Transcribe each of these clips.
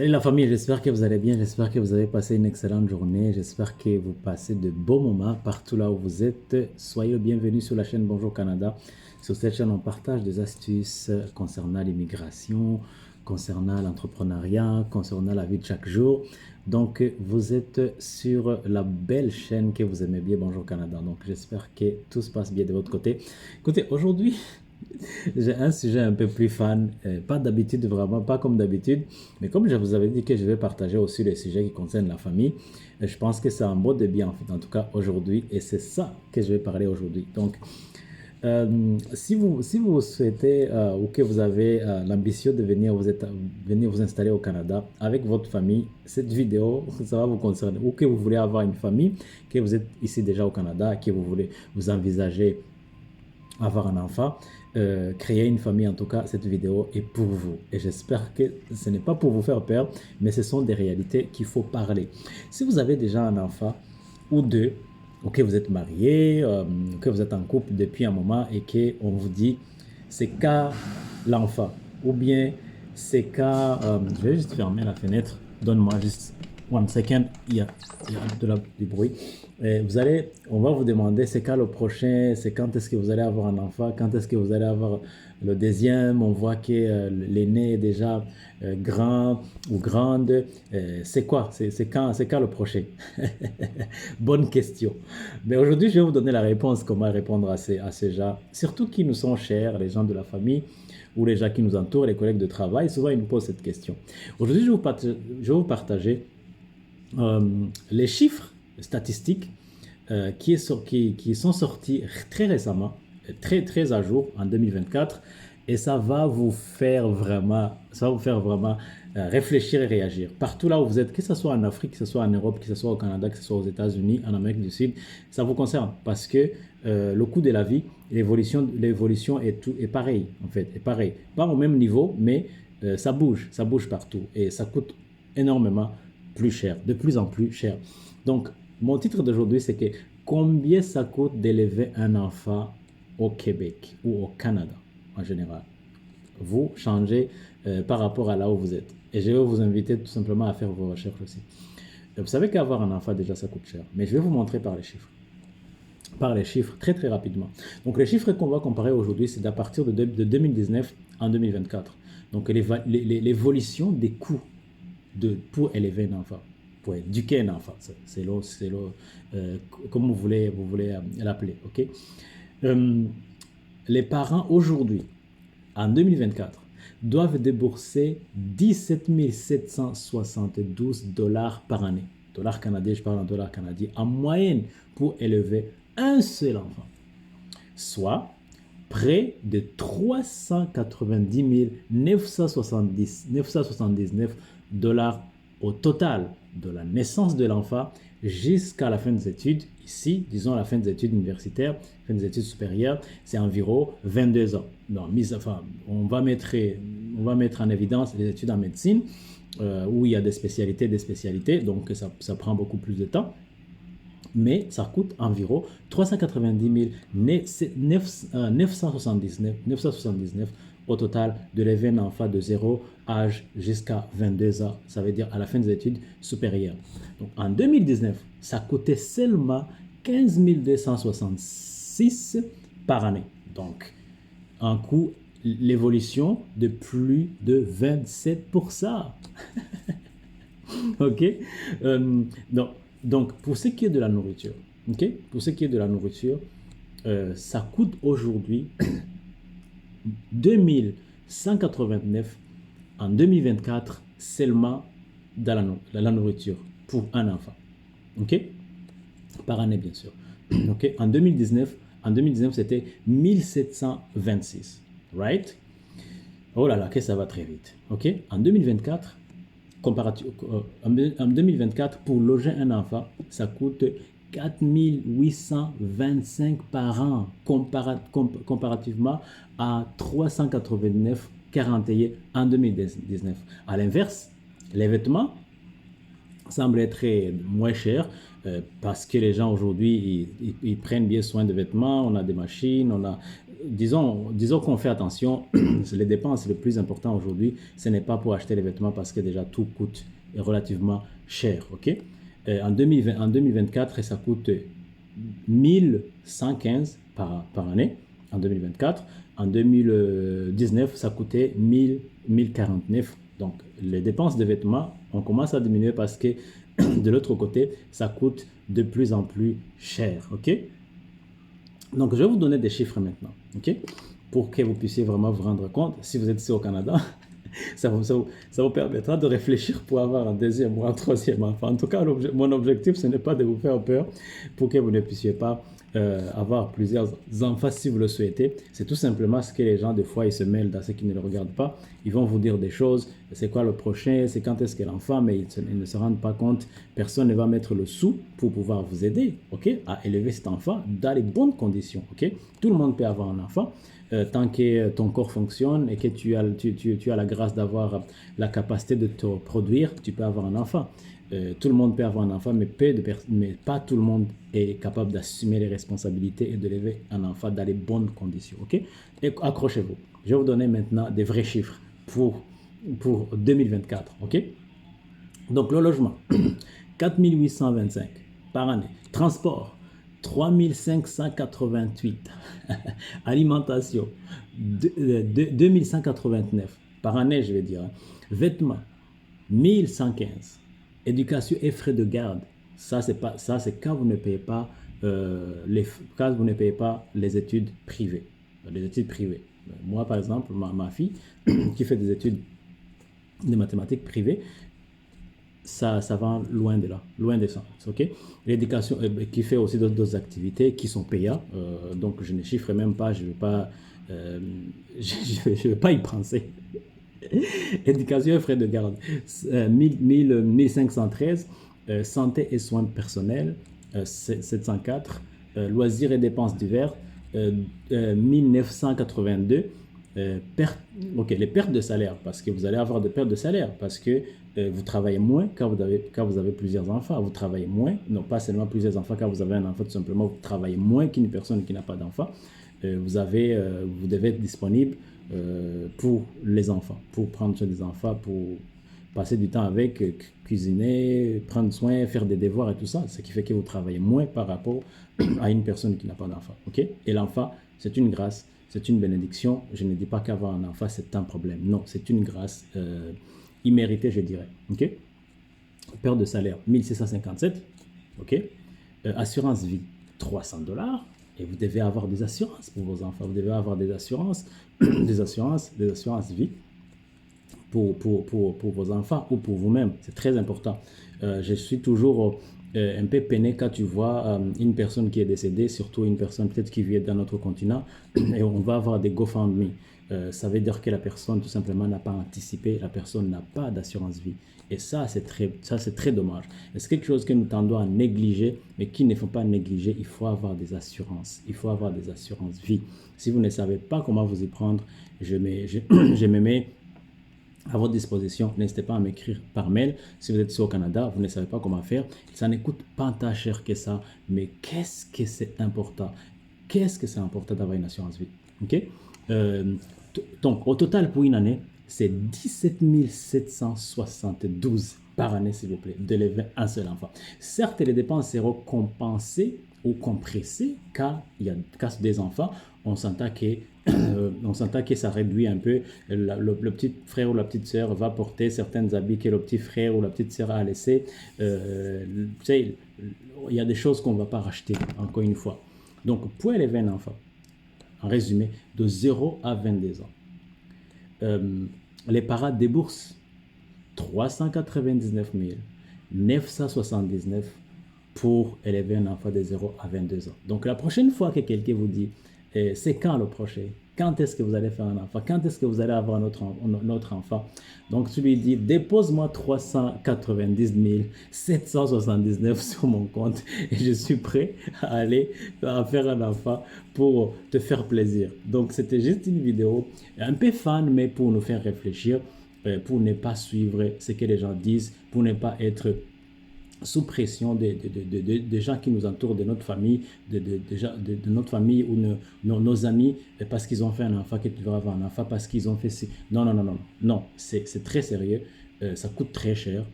Salut la famille, j'espère que vous allez bien, j'espère que vous avez passé une excellente journée, j'espère que vous passez de beaux moments partout là où vous êtes. Soyez le bienvenu sur la chaîne Bonjour Canada. Sur cette chaîne, on partage des astuces concernant l'immigration, concernant l'entrepreneuriat, concernant la vie de chaque jour. Donc, vous êtes sur la belle chaîne que vous aimez bien, Bonjour Canada. Donc, j'espère que tout se passe bien de votre côté. Écoutez, aujourd'hui, j'ai un sujet un peu plus fan, pas d'habitude vraiment, pas comme d'habitude, mais comme je vous avais dit que je vais partager aussi les sujets qui concernent la famille, je pense que c'est un mot de bien en fait, en tout cas aujourd'hui, et c'est ça que je vais parler aujourd'hui. Donc, si vous souhaitez ou que vous avez l'ambition de venir vous installer au Canada avec votre famille, cette vidéo, ça va vous concerner. Ou que vous voulez avoir une famille, que vous êtes ici déjà au Canada, que vous voulez vous envisager avoir un enfant, créer une famille, en tout cas, cette vidéo est pour vous. Et j'espère que ce n'est pas pour vous faire peur, mais ce sont des réalités qu'il faut parler. Si vous avez déjà un enfant ou deux, ou que vous êtes marié, que vous êtes en couple depuis un moment et qu'on vous dit c'est qu'à l'enfant, ou bien c'est qu'à... je vais juste fermer la fenêtre, donne-moi juste one second, il y a du bruit. On va vous demander c'est quand le prochain, c'est quand est-ce que vous allez avoir un enfant, quand est-ce que vous allez avoir le deuxième. On voit que l'aîné est déjà grand ou grande. C'est quoi? C'est quand le prochain? Bonne question. Mais aujourd'hui, je vais vous donner la réponse, comment répondre à ces gens, surtout qui nous sont chers, les gens de la famille ou les gens qui nous entourent, les collègues de travail. Souvent, ils nous posent cette question. Aujourd'hui, je vais vous partager les chiffres statistiques qui sont sortis très récemment, très, très à jour en 2024, et ça va vous faire vraiment réfléchir et réagir. Partout là où vous êtes, que ce soit en Afrique, que ce soit en Europe, que ce soit au Canada, que ce soit aux États-Unis, en Amérique du Sud, ça vous concerne parce que le coût de la vie, l'évolution est pareil, en fait, est pareil. Pas au même niveau, mais ça bouge partout et ça coûte énormément plus cher, de plus en plus cher. Donc, mon titre d'aujourd'hui, c'est que combien ça coûte d'élever un enfant au Québec ou au Canada en général. Vous changez par rapport à là où vous êtes. Et je vais vous inviter tout simplement à faire vos recherches aussi. Vous savez qu'avoir un enfant, déjà, ça coûte cher. Mais je vais vous montrer par les chiffres. Par les chiffres, très très rapidement. Donc, les chiffres qu'on va comparer aujourd'hui, c'est à partir de 2019 en 2024. Donc, l'évolution des coûts pour élever un enfant, pour éduquer un enfant. Comme vous voulez l'appeler. Ok. Les parents aujourd'hui, en 2024, doivent débourser 17 772 dollars par année. Dollars canadiens, je parle en dollars canadiens, en moyenne pour élever un seul enfant. Soit près de 390 979 dollars au total de la naissance de l'enfant jusqu'à la fin des études. Ici, disons la fin des études universitaires, fin des études supérieures, c'est environ 22 ans. Donc, on va mettre en évidence les études en médecine, où il y a des spécialités, donc ça prend beaucoup plus de temps. Mais ça coûte environ 390 979 au total de l'élever un enfant de 0 âge jusqu'à 22 ans, ça veut dire à la fin des études supérieures. Donc en 2019, ça coûtait seulement 15 266 par année. Donc un coût, l'évolution de plus de 27%. OK? Donc, pour ce qui est de la nourriture, ok, pour ce qui est de la nourriture, ça coûte aujourd'hui 2189 en 2024 seulement dans la nourriture pour un enfant. Ok? Par année, bien sûr. Ok? En 2019, c'était 1726. Right? Oh là là, que ça va très vite. Ok? En 2024, en 2024, pour loger un enfant, ça coûte 4 825 par an, comparativement à 389,41 en 2019. À l'inverse, les vêtements semblent être moins chers parce que les gens aujourd'hui, ils prennent bien soin des vêtements, on a des machines, disons qu'on fait attention, les dépenses les plus importantes aujourd'hui, ce n'est pas pour acheter les vêtements parce que déjà tout coûte relativement cher, ok? En 2024, ça coûte 1115 par année, en 2024. En 2019, ça coûtait 1049. Donc, les dépenses de vêtements, on commence à diminuer parce que de l'autre côté, ça coûte de plus en plus cher, ok? Donc, je vais vous donner des chiffres maintenant, ok? Pour que vous puissiez vraiment vous rendre compte, si vous êtes ici au Canada, ça vous permettra de réfléchir pour avoir un deuxième ou un troisième enfant. En tout cas, mon objectif, ce n'est pas de vous faire peur pour que vous ne puissiez pas avoir plusieurs enfants si vous le souhaitez. C'est tout simplement ce que les gens, des fois, ils se mêlent dans ce qui ne le regardent pas. Ils vont vous dire des choses, c'est quoi le prochain, c'est quand est-ce que l'enfant, mais ils ne se rendent pas compte. Personne ne va mettre le sou pour pouvoir vous aider, ok, à élever cet enfant dans les bonnes conditions, ok. Tout le monde peut avoir un enfant. Tant que ton corps fonctionne et que tu as la grâce d'avoir la capacité de te produire, tu peux avoir un enfant. Tout le monde peut avoir un enfant, mais pas tout le monde est capable d'assumer les responsabilités et de lever un enfant dans les bonnes conditions. Ok? Et accrochez-vous. Je vais vous donner maintenant des vrais chiffres pour 2024. Ok? Donc, le logement, 4825 par année. Transport, 3588. Alimentation, 2189 par année, je vais dire. Vêtements, 1115. Éducation et frais de garde. Ça, c'est quand vous ne payez pas quand vous ne payez pas les études privées. Les études privées. Moi, par exemple, ma fille qui fait des études de mathématiques privées, ça va loin de là, loin de ça, ok? L'éducation qui fait aussi d'autres activités qui sont payantes, donc je ne chiffre même pas, je ne vais pas y penser. Éducation et frais de garde, 1513, santé et soins personnels, 704, loisirs et dépenses diverses, 1982, les pertes de salaire, parce que vous allez avoir des pertes de salaire, parce que vous travaillez moins quand vous avez plusieurs enfants. Vous travaillez moins, non pas seulement plusieurs enfants, quand vous avez un enfant, tout simplement, vous travaillez moins qu'une personne qui n'a pas d'enfant. Vous devez être disponible pour les enfants, pour prendre soin des enfants, pour passer du temps avec, cuisiner, prendre soin, faire des devoirs et tout ça, ce qui fait que vous travaillez moins par rapport à une personne qui n'a pas d'enfant. Ok? Et l'enfant, c'est une grâce, c'est une bénédiction. Je ne dis pas qu'avoir un enfant, c'est un problème. Non, c'est une grâce imméritée, je dirais. Ok? Perte de salaire, 1657. Ok? Assurance vie, $300. Et vous devez avoir des assurances pour vos enfants. Vous devez avoir des assurances, des assurances vie pour vos enfants ou pour vous-même. C'est très important. Je suis toujours un peu peiné quand tu vois une personne qui est décédée, surtout une personne peut-être qui vit dans notre continent, et on va avoir des GoFundMe. Ça veut dire que la personne tout simplement n'a pas anticipé, la personne n'a pas d'assurance vie. Et ça, c'est très dommage. C'est quelque chose que nous tendons à négliger, mais qu'il ne faut pas négliger. Il faut avoir des assurances. Il faut avoir des assurances vie. Si vous ne savez pas comment vous y prendre, je me mets à votre disposition. N'hésitez pas à m'écrire par mail. Si vous êtes ici au Canada, vous ne savez pas comment faire. Ça ne coûte pas tant cher que ça, mais qu'est-ce que c'est important? Qu'est-ce que c'est important d'avoir une assurance vie? Ok? Donc, au total, pour une année, c'est 17 772 par année, s'il vous plaît, d'élever un seul enfant. Certes, les dépenses seront compensées ou compressées car c'est des enfants. On s'entend que ça réduit un peu. Le petit frère ou la petite sœur va porter certains habits que le petit frère ou la petite sœur a laissés. Tu sais, il y a des choses qu'on ne va pas racheter, encore une fois. Donc, pour élever un enfant, en résumé, de 0 à 22 ans, les parents déboursent 399 979 pour élever un enfant de 0 à 22 ans. Donc, la prochaine fois que quelqu'un vous dit, c'est quand le prochain? Quand est-ce que vous allez faire un enfant? Quand est-ce que vous allez avoir notre enfant? Donc, tu lui dis, dépose-moi 390 779 sur mon compte et je suis prêt à aller faire un enfant pour te faire plaisir. Donc, c'était juste une vidéo un peu fun, mais pour nous faire réfléchir, pour ne pas suivre ce que les gens disent, pour ne pas être sous pression des gens qui nous entourent, de notre famille, de notre famille ou nos amis, parce qu'ils ont fait un enfant, que tu devrais avoir un enfant, parce qu'ils ont fait ci. Non, non, non, non, non, c'est très sérieux, ça coûte très cher,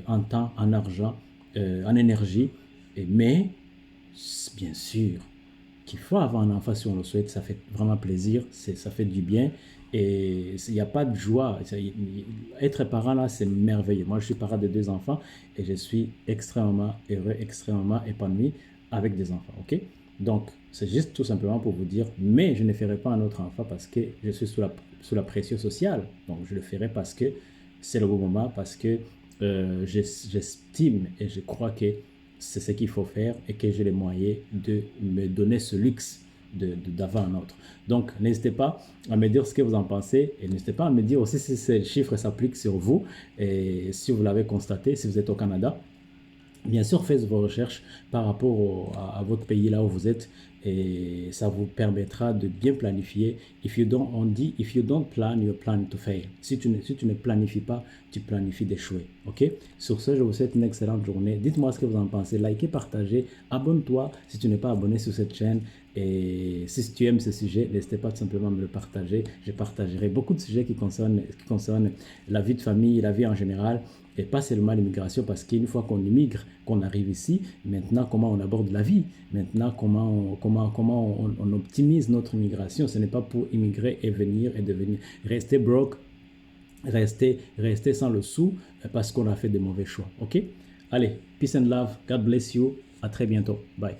en temps, en argent, en énergie, mais bien sûr qu'il faut avoir un enfant si on le souhaite, ça fait vraiment plaisir, ça fait du bien. Et il n'y a pas de joie. Être parent là, c'est merveilleux. Moi, je suis parent de 2 enfants et je suis extrêmement heureux, extrêmement épanoui avec des enfants. Ok? Donc, c'est juste tout simplement pour vous dire, mais je ne ferai pas un autre enfant parce que je suis sous la pression sociale. Donc, je le ferai parce que c'est le bon moment, parce que j'estime et je crois que c'est ce qu'il faut faire et que j'ai les moyens de me donner ce luxe d'avoir un autre. Donc, n'hésitez pas à me dire ce que vous en pensez et n'hésitez pas à me dire aussi si ces chiffres s'appliquent sur vous et si vous l'avez constaté, si vous êtes au Canada. Bien sûr, faites vos recherches par rapport à votre pays là où vous êtes et ça vous permettra de bien planifier. On dit, if you don't plan, you plan to fail. Si tu ne planifies pas, tu planifies d'échouer. Ok? Sur ce, je vous souhaite une excellente journée. Dites-moi ce que vous en pensez. Likez, partagez. Abonne-toi si tu n'es pas abonné sur cette chaîne. Et si tu aimes ce sujet, n'hésitez pas tout simplement à me le partager. Je partagerai beaucoup de sujets qui concernent la vie de famille, la vie en général. Et pas seulement l'immigration, parce qu'une fois qu'on immigre, qu'on arrive ici, maintenant comment on aborde la vie, maintenant comment on optimise notre immigration. Ce n'est pas pour immigrer et venir et devenir, rester broke, rester sans le sou parce qu'on a fait de mauvais choix. Ok? Allez, peace and love, God bless you, à très bientôt, bye.